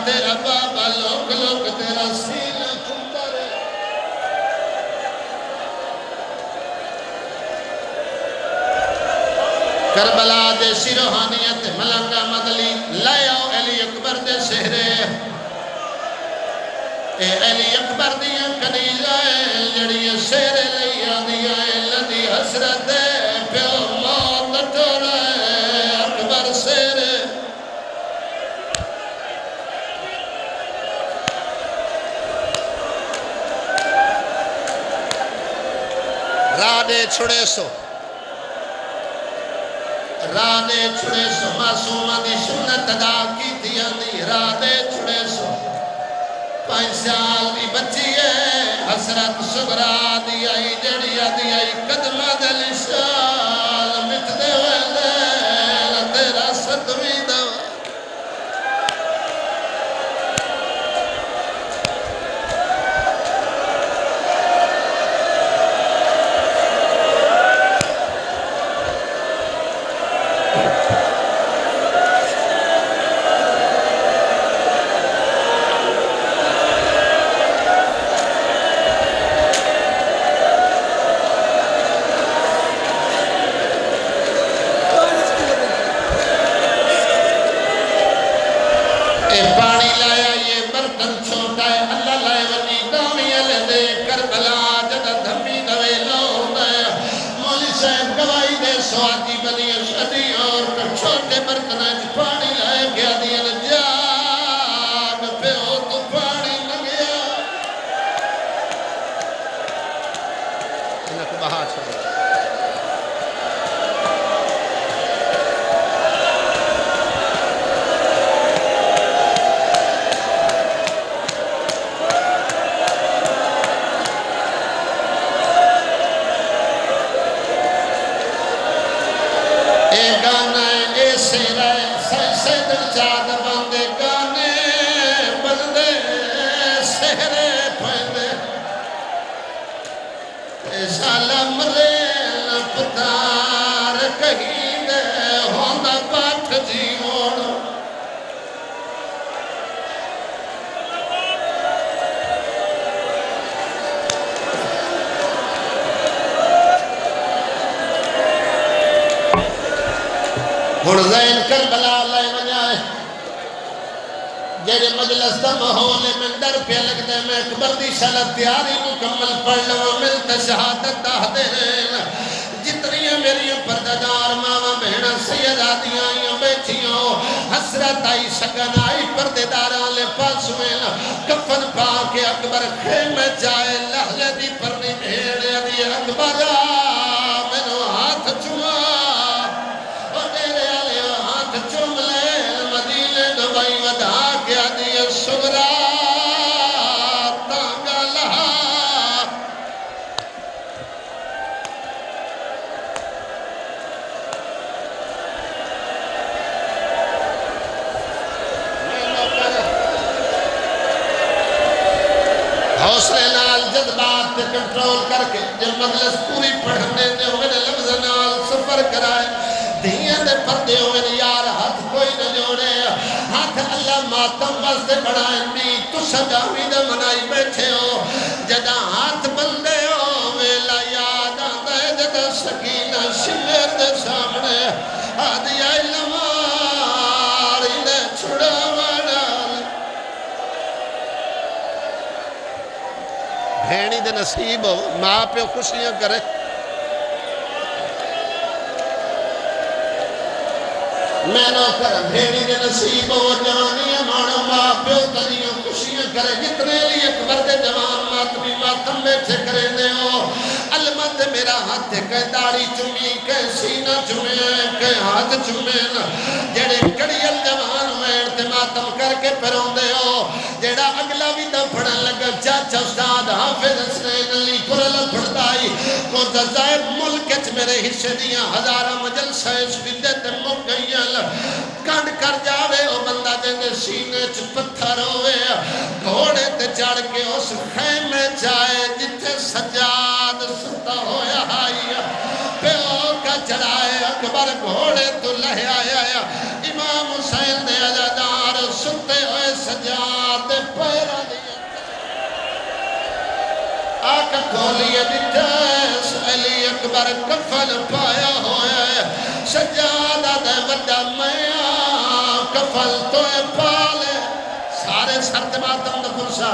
تیرا بابا لوک لوک تیرا سینہ چمتا رہے کربلا دے سی روحانیت ملنگ احمد علی لے آؤ علی اکبر دے سہرے اے علی اکبر دیاں کنیزائیں جڑیاں سہرے لیا دیاں لدی حسرت پیو موت ٹورے اکبر سہرے رادے چھڑے سو رادے چھڑے سو معصومہ دی سنت ادا کی تھی آنی رادے چھڑے سو 5 سال دی بچی ہے حسرت صغرا دی آئی جڑی آدھی آئی قدمہ دل شال مٹ دے ہوئے دے تیرا ستویں دوا پانی لایا یہ برتن چھوٹا ہے اللہ لائے ونی دامی علی دے کربلا جدہ دھمی دوے لو دے مولی صاحب گوائی دے سواتی بنی شدی اور چھوٹے برتن ہے پانی لائے گیا دیا جاگ پہ ہو تو پانی لگیا انہاں کو بہا چھوڑا چاد بندے گانے بندے سہرے پہندے سالا ملے پتار کہیں دے ہوندہ پاٹھ جیون زین کربلا لائے ونجائے جیڑے مجلس دا محول میں ڈر پہ لگ دے میں اکبر دی شلط تیاری مکمل پڑھ لوں ملتا شہادت دا دین جتنی میری پرددار ماما بہنہ سیدہ دیاں آئیوں بیٹھیوں حسرت آئی شگن آئی پردداران لے پاس ہوئے کفن پا کے اکبر خیمہ جائے لحظہ دی پرنی بھیڑے دی اکبر منو ہاتھ چما صغرا تانگا لہا حوصلے نال جذبات پہ کنٹرول کر کے جب مجلس پوری پڑھنے دے ہوئے لفظ نال سفر کرائے دھیاں دے پردے ہوئے یار ہاتھ کوئی نہ جوڑے ہاتھ اللہ ماتم واسدے بڑھائیں نہیں تو سجاوی دے منائی بیٹھے ہو جدہ ہاتھ بندے ہو ویلا یاد آتا ہے جدہ سکینہ شمیر دے سامنے آدھی آئی لماری نے چھڑا وڑال بھینی دے نصیب ہو ماں پہ خوشیاں کرے میں نو کر بھیڑی دے نصیب و جوانی مانو ماں پیو تلیوں خوشیاں کرے جتنے لیے اکبر دے جوان ماتمی ماتم بیٹھے کرے دے ہو علمت میرا ہاتھ کہ داڑی چمی کہ سینہ چمیں کہ ہاتھ چمیں جڑے کڑیل جوان ہوئے ماتم کر کے پھروں دے ہو جڑا اگلا بھی دا پڑھن لگا چاچا استاد حافظ حسنین علی قرل پڑھتائی کو زائب ملکت میرے حصے دیاں ہزارہ مجلسہ اس فدے تے مک گئیاں کنڈ کر جاوے او بندہ دے سینے چ پتھر ہوئے گھوڑے تے چڑھ کے اس خیمے جائے جتھے سجاد ستا ہویا آئی پیو کا چڑھائے اکبر گھوڑے تو لہ آیا امام حسین دے عزادار ستے ہوئے سجاد پیرا دیا آقا کھولیے دیتیس علی اکبر کفن پایا ہویا ہے سجادہ دے وڈا میاں کفل تو پالے سارے سرد ماتم دا فرسا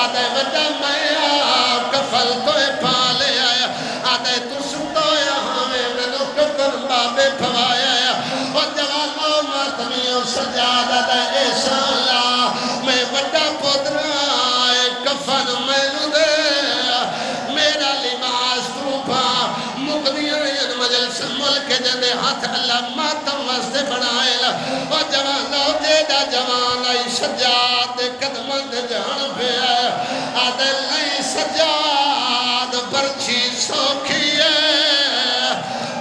آدھے وڈا میاں کفل تو پالے آیا آدھے تو سنتو یا ہمیں منو کفر بابے پھوایا اور جوانوں ماتمیوں سجادہ دے ایسا اللہ میں وڈا پودرائے کفن میں دے میرا لباس روپا مقدیاں ان مجلس ملک جندے ہاتھ اللہ ماتم واسطے بنائے اور جوانوں دے دا جوان آئی سجاد قدمت جان پہ آئے آدھے لئی سجاد برچی سوکھی ہے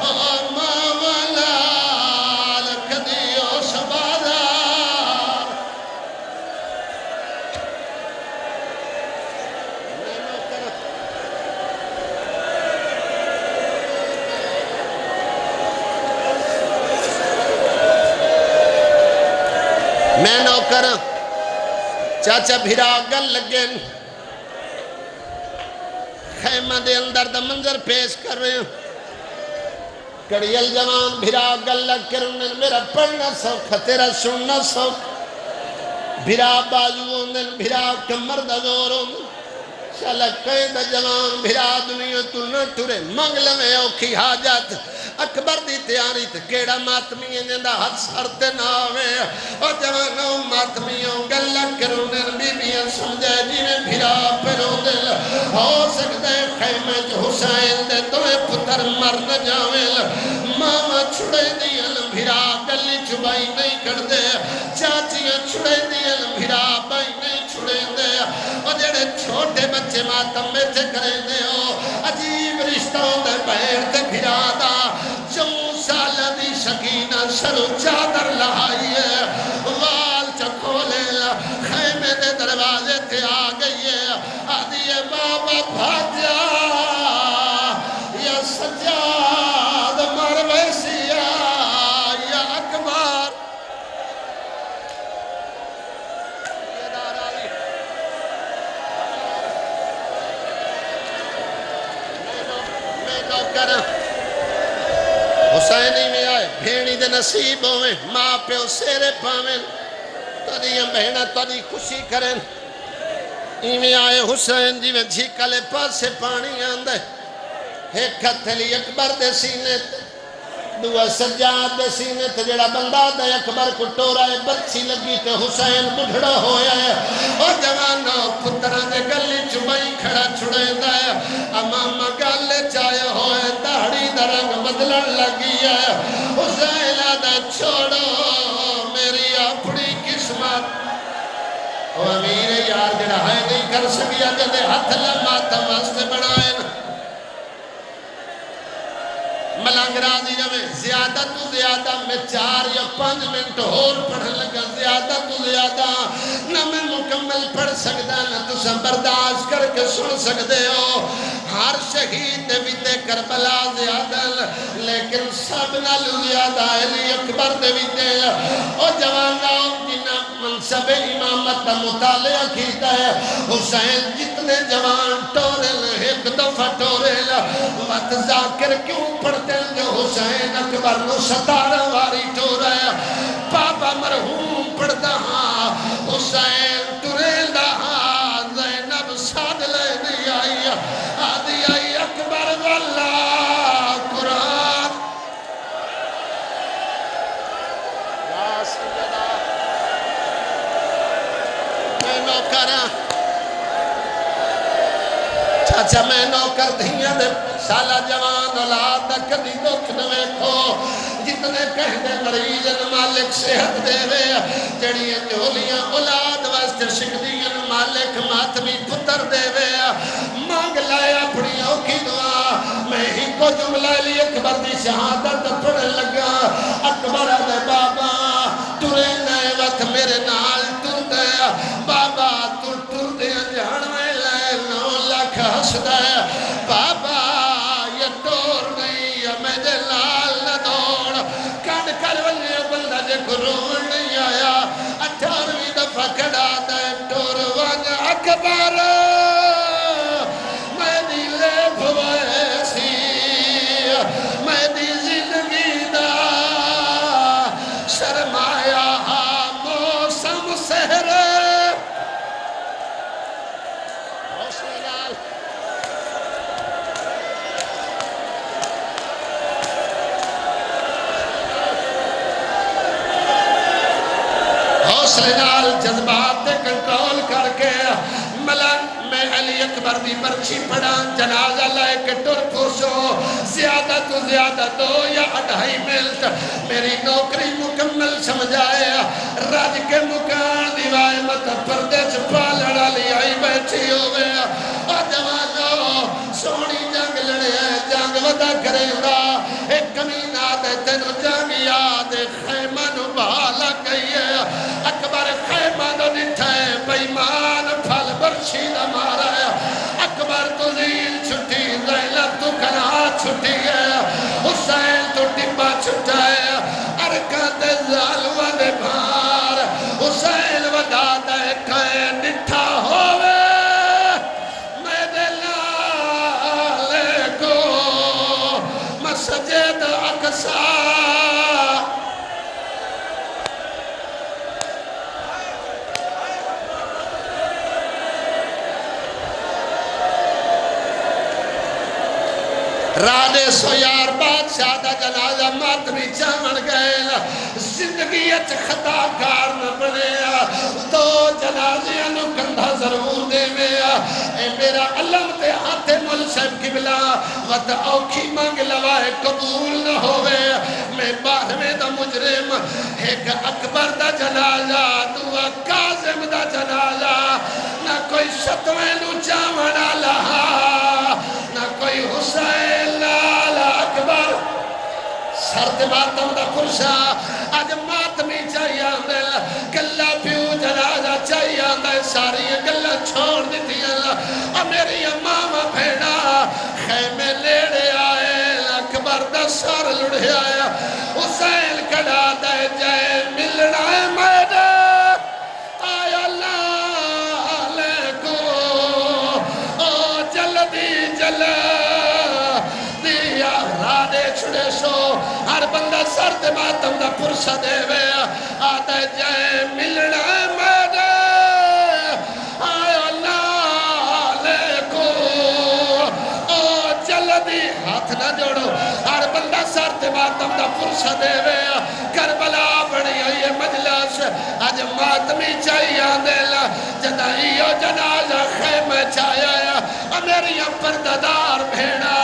اور مولال کدیو سبادار میں نوکر چاچا بھیرا گل لگن خیمہ دے اندر دا منظر پیش کر رہے ہیں کڑیل جوان بھیرا گل لگ کرنے میرا پڑھنا سوکھا تیرا سننا سوکھا بھیرا بازو ہوندن بھیرا کمر دا زور ہوندن شالک کئی دا جوان بھیرا دنیا تو نہ ٹورے منگل میں اوکھی حاجت اکبر دی تیاری تے کیڑا ماتمیاں جندہ حد سرتے ناوے اور جوانوں ماتمیوں گلہ کرونے بیبیاں سمجھے جی میں بھیرا پھرو دل ہو سکتے خیمہ جو حسین دے توے پتر مر نہ جاویل ماما چھڑے دیل بھیرا گلی چھبائی نہیں کر دے چاچیاں چھڑے دیل بھیرا بائی نہیں چھڑے دے اور جڑے چھوٹے بچے ماتم میں تھے کرے دے ہو عجیب رشتوں دے بہر تے بھیرا دا سالہ دی سکینہ سرو چادر لہائی ہے وال چکولے خیمے دے دروازے تھے آگئی ہے آدھی ہے بابا بھاجا یا سجاد مرویسیا یا اکبر میں نوکر حسینی میں آئے بھینی دے نصیب ہوئے ماں پہ سیرے پاویں تدیاں بہنہ تدی خوشی کریں ایمیں آئے حسین جی میں جھیکلے پاسے پانی آندے ایک کتھلی اکبر دے سینے دعا سجاد دے سینے تے جڑا بندہ دے اکبر کو ٹورا ہے بچی لگی تے حسین بڑھڑا ہویا ہے اور جوانا پترہ دے گلی چبائی کھڑا چھڑے دا ہے امامہ گالے چاہے ہوئے داڑی درنگ بدلن لگی ہے حسین آدھا چھوڑو میری اپنی قسمت وہ امیر یار جڑا ہے نہیں کر سکیا جدے ہاتھ لما تماستے بڑھائیں ملنگ راضی جب زیادہ تو زیادہ میں 4 یا 5 منٹ اور پڑھن لگا زیادہ تو زیادہ نہ میں مکمل پڑھ سکتا نہ تو سب برداشت کر کے سن سکتے ہو ہر شہید دے بھی کربلا زیادہ لیکن سب نال زیادہ علی اکبر دے بھی اور جوانا جنہ منصب امامت دا مطالعہ کیتا ہے حسین جتنے جوان ٹورے ایک دفعہ ٹورے وقت ذاکر کیوں پڑھتے جو حسین اکبر نو 17 واری ٹورا ہے پاپا مرحوم پڑھتا ہاں حسین ٹریلدہ ہاں زینب ساد لینی آئی آدھی آئی اکبر واللہ قرآن یا سیدہ میں نوکر چاچا میں نوکر دھیاں دے سالہ جوان اولاد دا کدی دکھ نوے کھو جتنے کہنے مریض مالک صحت دے وے جڑی جولیاں اولاد واسطے شکدیاں مالک ماتمی پتر دے وے مانگ لائے اپنی اوکی دعا میں ہی کو جملہ لی اکبر دی شہادت پڑھ لگا اکبر دے بابا ترے نئے وقت میرے نال تر دے بابا تر دے جہاں میں لے 9 لاکھ ہس دے بابا یہ ٹور نہیں میں جے لال نہ دوڑ کڑ کر ولی بندہ جے گرون نہیں آیا 18ویں دفعہ کھڑا دے ٹور وانیا اکبر میں دی لے بھوائے سی میں دی زندگی دا دی برچی پڑا جنازہ لائے کے ٹر پوشو زیادہ تو زیادہ 2 یا 2.5 منٹ میری نوکری مکمل سمجھائے راج کے مکان دیوائے مت پردے چھپا لڑا لی آئی بیٹھی ہوئے اور جوانو سونی جنگ لڑے جنگ ودا کرے گا ایک کمینہ دے تینو جنگ یاد خیمہ نو بھالا گئی ہے اکبر خیمہ نو نٹھائے بیمان پھل برچی نہ مارا ہے اکبر تو زیل چھٹی زینب تو کنا چھٹی ہے حسین تو ٹپا چھٹا ہے ارکات ظالوہ دے بھار حسین ودا دے کھائے نٹھا ہوئے میرے لالے کو مسجد اقصا رادے سو یار بادشاہ دا جنازہ ماتمی چامن گئے زندگی اچھ خطا کار نہ بنے 2 جنازیاں نو کندھا ضرور دے میں اے میرا علم تے ہاتھے ملشب قبلہ وقت اوکھی مانگ لوائے قبول نہ ہوئے میں 12ویں دا مجرم ایک اکبر دا جنازہ 2 قاسم دا جنازہ نہ کوئی 7ویں نو چامن آلہا نہ کوئی حسین لالا اکبر سرد ماتم دا پرشا آج ماتمی چاہیے آندے گلہ پیو جنازہ چاہیے آندے ساری گلہ چھوڑ دیتی اللہ میری امامہ بھیڑا خیمے لیڑے آئے اکبر دا سار لڑے آیا حسین کڑا دے جائے ملنا ہے میڈا آیا لالے کو او جلدی جلے دیا رادے چھڑے شو ہر بندہ سرد ماتم دا پرسہ دے وے آدھے جائے ملنا ہے میڈا آیا لالے کو او جلدی ہاتھ نہ جوڑو ہر بندہ سرد ماتم دا پرسہ دے وے کربلا بڑی ہوئی مجلس آج ماتمی چاہیے آندیلا جدائیو جنازہ خیمہ چاہیے میری پرددار بھیڑا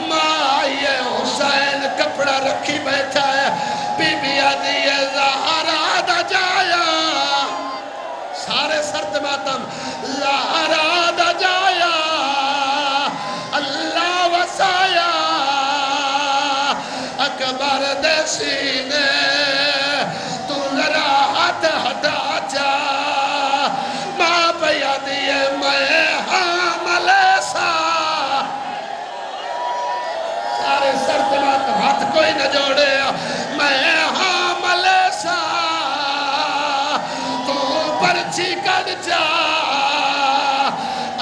ماں آئیے حسین کپڑا رکھی بیٹھا ہے بی بی آدھیے زہرہ دا جایا سارے سرد ماتم زہرہ دا جایا اللہ وسایا اکبر دے سینے تو ذرا ہاتھ ہٹا جا ماں بیا دیئے میں حامل سا سارے سرد ماتم ہاتھ کوئی نہ جوڑے میں حامل سا تو پرچی کر جا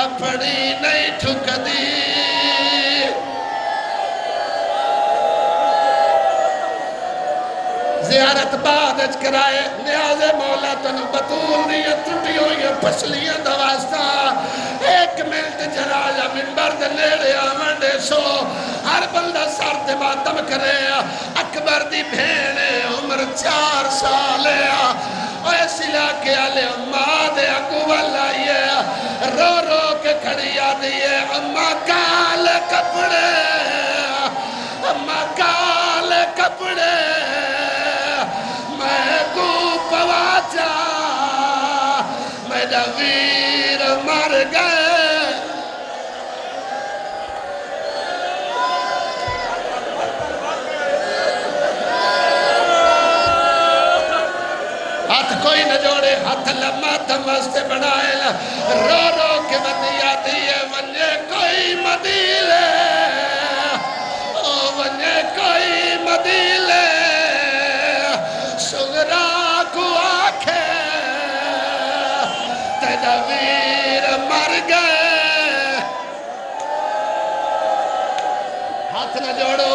اپنی نہیں ٹھک دی زیارت بعد اچ کرائے نیاز مولا تنو بطول دیا ٹوٹی ہوئی پسلیاں دواستا 1 منٹ جنازہ منبر دے لیڑے آمنڈے سو ہر بندہ سرد ماتم کرے اکبر دی بھینے عمر 4 سالے اوے سلا کے آلے اماں دے اگو والائیے رو رو کے کھڑی آدھیے اماں کال کپڑے اماں کال کپڑے میں کو پواچا میرا ویر مر گئے ہاتھ کوئی نہ جوڑے ہاتھ لمحہ دمستے بنائے رو رو کے مدیہ دیئے ونجے کوئی مدیلے ونجے کوئی مدیلے سغرا کو آکھے تیرا ویر مر گئے ہاتھ نہ جوڑو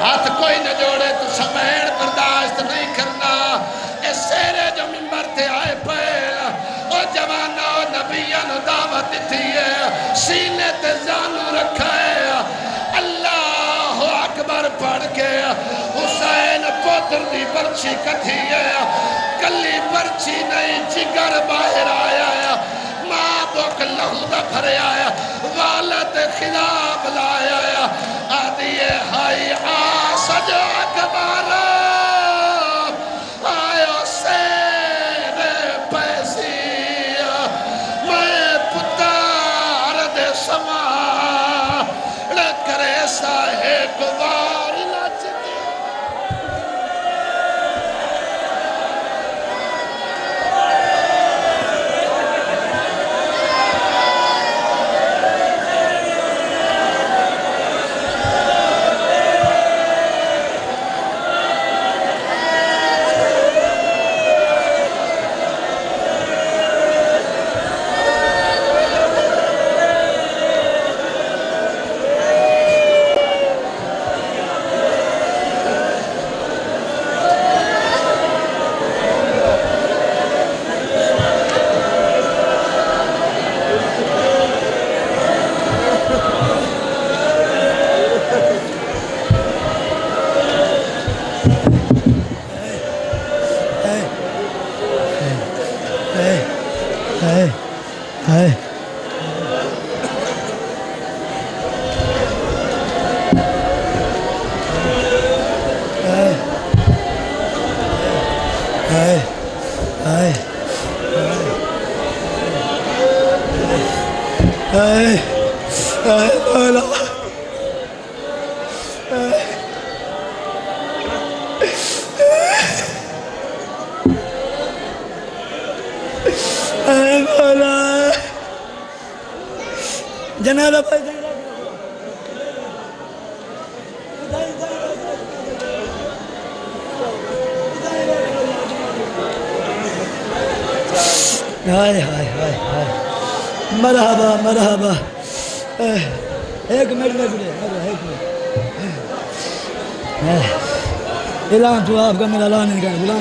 ہاتھ کوئی نہ جوڑے تو سمین برداشت نہیں کرنا اس سیرے جو منبر تے آئے پہلا او جوانہ و نبیان دعوت دیتی ہے سینے تے زانو رکھا ہے اللہ اکبر پڑھ کے حسین پوتر دی برچی کٹھی ہے کلی برچی نہیں جگر باہر آیا ہے ماں بک لہو دا بھرے آیا والد خلاب لایا آدھیے ہائی آسج اکبارا آیا سیر پیسی میں پتار دے سما کرے صاحب وار لچتی جنازہ پہ ہائے ہائے ہائے ہائے مرحبا مرحبا ایک منٹ میں بڑے ایک منٹ اعلان تو آپ کا میرا اعلان نہیں کرنا